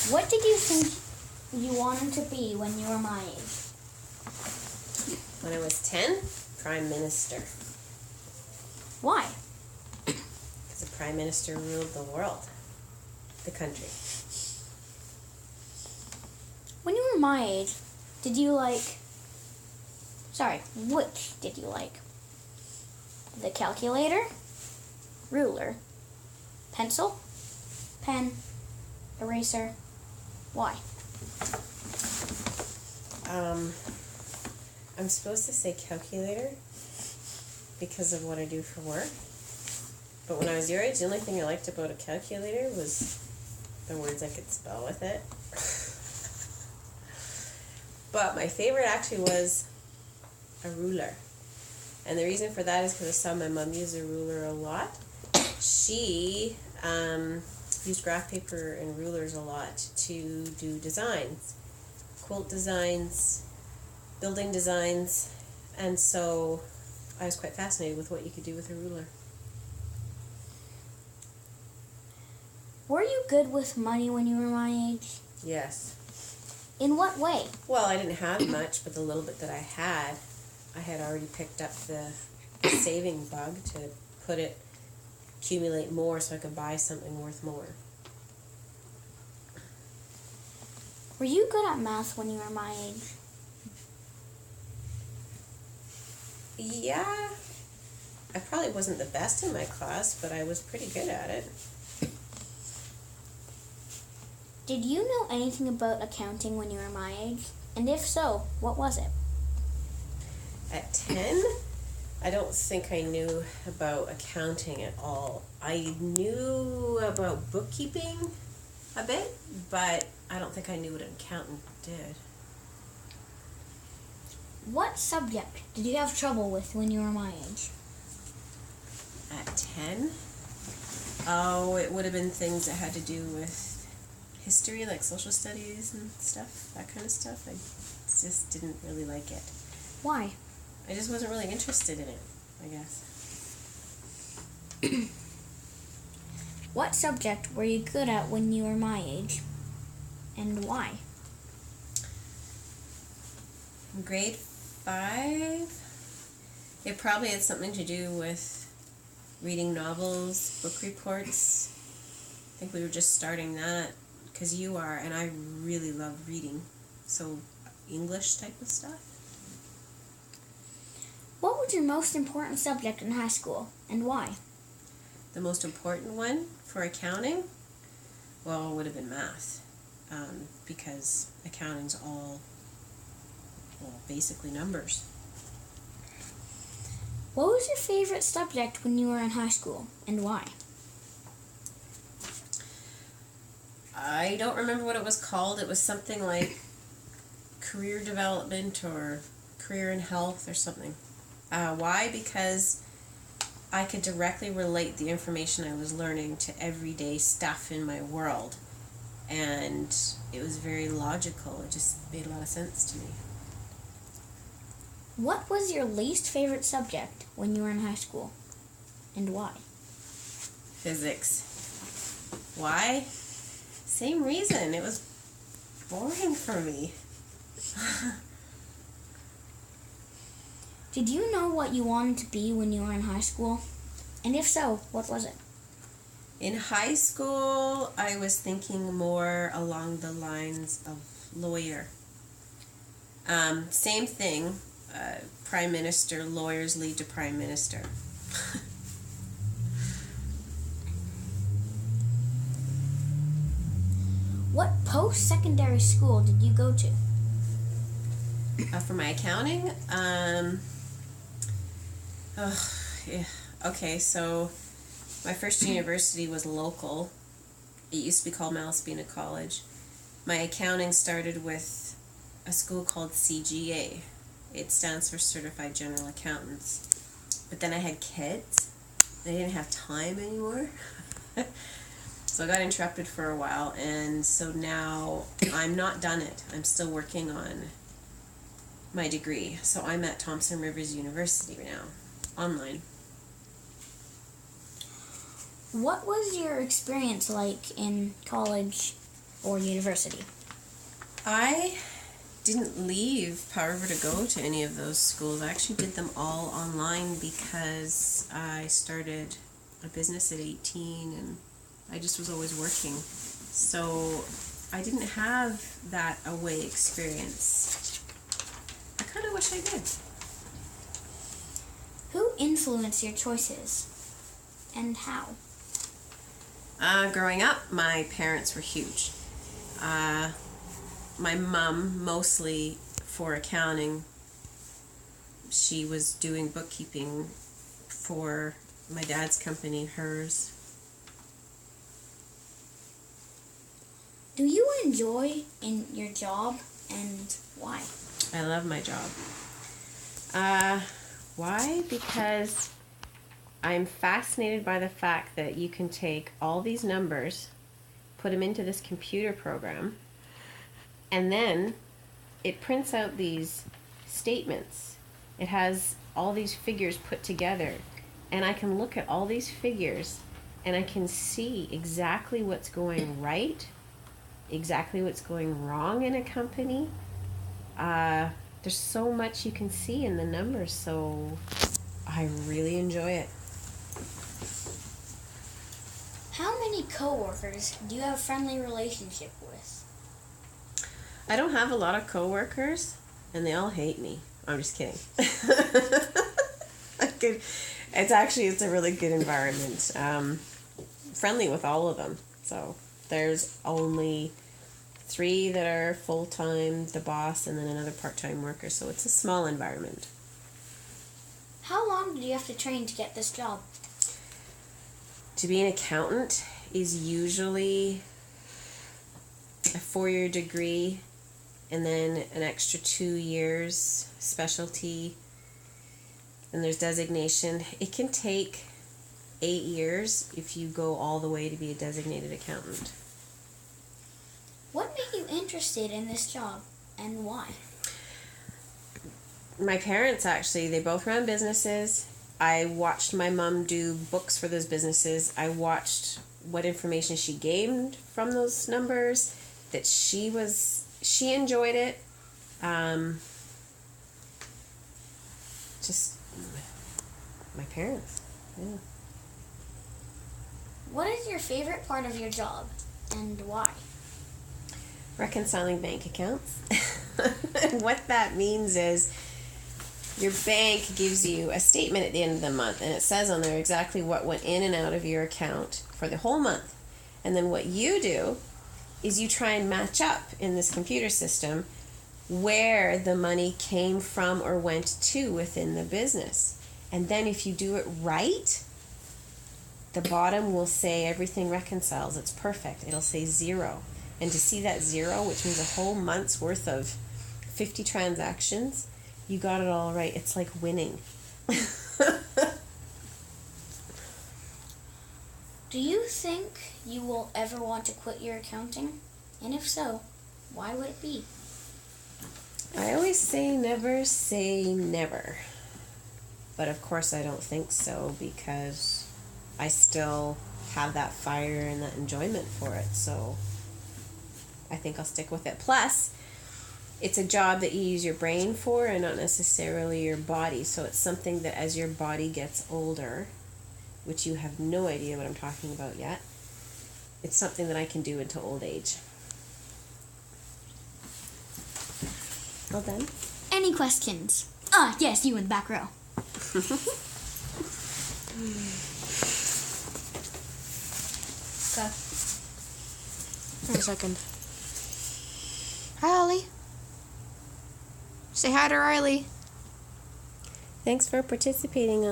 What did you think you wanted to be when you were my age? When I was 10, Prime Minister. Why? Because the Prime Minister ruled the world, the country. When you were my age, did you like... Sorry, which did you like? The calculator, ruler, pencil, pen, eraser. Why? I'm supposed to say calculator because of what I do for work. But when I was your age, the only thing I liked about a calculator was the words I could spell with it. But my favorite actually was a ruler. And the reason for that is because I saw my mom use a ruler a lot. She used graph paper and rulers a lot to do designs, quilt designs, building designs, and so I was quite fascinated with what you could do with a ruler. Were you good with money when you were my age? Yes. In what way? Well, I didn't have much, but the little bit that I had already picked up the saving bug to put it, accumulate more so I could buy something worth more. Were you good at math when you were my age? Yeah, I probably wasn't the best in my class, but I was pretty good at it. Did you know anything about accounting when you were my age? And if so, what was it? At 10, I don't think I knew about accounting at all. I knew about bookkeeping a bit, but I don't think I knew what an accountant did. What subject did you have trouble with when you were my age? At 10? Oh, it would have been things that had to do with history, like social studies and stuff, that kind of stuff. I just didn't really like it. Why? I just wasn't really interested in it, I guess. What subject were you good at when you were my age? And why? In grade 5, it probably had something to do with reading novels, book reports. I think we were just starting that, because you are, and I really love reading. So, English type of stuff. What was your most important subject in high school, and why? The most important one for accounting, well, would have been math, because accounting's all, well, basically numbers. What was your favorite subject when you were in high school, and why? I don't remember what it was called. It was something like career development or career in health or something. Why? Because I could directly relate the information I was learning to everyday stuff in my world. And it was very logical. It just made a lot of sense to me. What was your least favorite subject when you were in high school, and why? Physics. Why? Same reason. It was boring for me. Did you know what you wanted to be when you were in high school? And if so, what was it? In high school, I was thinking more along the lines of lawyer. Same thing. Prime Minister, lawyers lead to Prime Minister. What post-secondary school did you go to? For my accounting, yeah. Okay, so my first university was local. It used to be called Malaspina College. My accounting started with a school called CGA. It stands for Certified General Accountants. But then I had kids. I didn't have time anymore. So I got interrupted for a while, and so now I'm not done it. I'm still working on my degree. So I'm at Thompson Rivers University now, online. What was your experience like in college or university? I didn't leave Powell River to go to any of those schools. I actually did them all online because I started a business at 18 and I just was always working. So I didn't have that away experience. I kind of wish I did. Who influenced your choices and how? Growing up, my parents were huge. My mom, mostly for accounting, she was doing bookkeeping for my dad's company, hers. Do you enjoy in your job and why? I love my job. Why? Because I'm fascinated by the fact that you can take all these numbers, put them into this computer program, and then it prints out these statements. It has all these figures put together, and I can look at all these figures and I can see exactly what's going right, exactly what's going wrong in a company. There's so much you can see in the numbers, so I really enjoy it. How many coworkers do you have a friendly relationship with? I don't have a lot of coworkers, and they all hate me. I'm just kidding. It's a really good environment. Friendly with all of them. So there's only 3 that are full-time, the boss, and then another part-time worker. So it's a small environment. How long did you have to train to get this job? To be an accountant is usually a 4-year degree and then an extra 2 years specialty, and there's designation. It can take 8 years if you go all the way to be a designated accountant. What made you interested in this job and why? My parents, actually, they both ran businesses. I watched my mom do books for those businesses. I watched what information she gained from those numbers, that she enjoyed it. Just my parents. Yeah. What is your favorite part of your job and why? Reconciling bank accounts. And what that means is your bank gives you a statement at the end of the month, and it says on there exactly what went in and out of your account for the whole month. And then what you do is you try and match up in this computer system where the money came from or went to within the business. And then if you do it right, the bottom will say everything reconciles. It's perfect. It'll say 0. And to see that 0, which means a whole month's worth of 50 transactions, you got it all right. It's like winning. Do you think you will ever want to quit your accounting? And if so, why would it be? I always say never. But of course I don't think so, because I still have that fire and that enjoyment for it. So I think I'll stick with it. Plus, it's a job that you use your brain for and not necessarily your body. So it's something that as your body gets older, which you have no idea what I'm talking about yet, it's something that I can do until old age. Well done. Any questions? Yes, you in the back row. Go. Wait a second. Hi, Ollie. Say hi to Riley. Thanks for participating.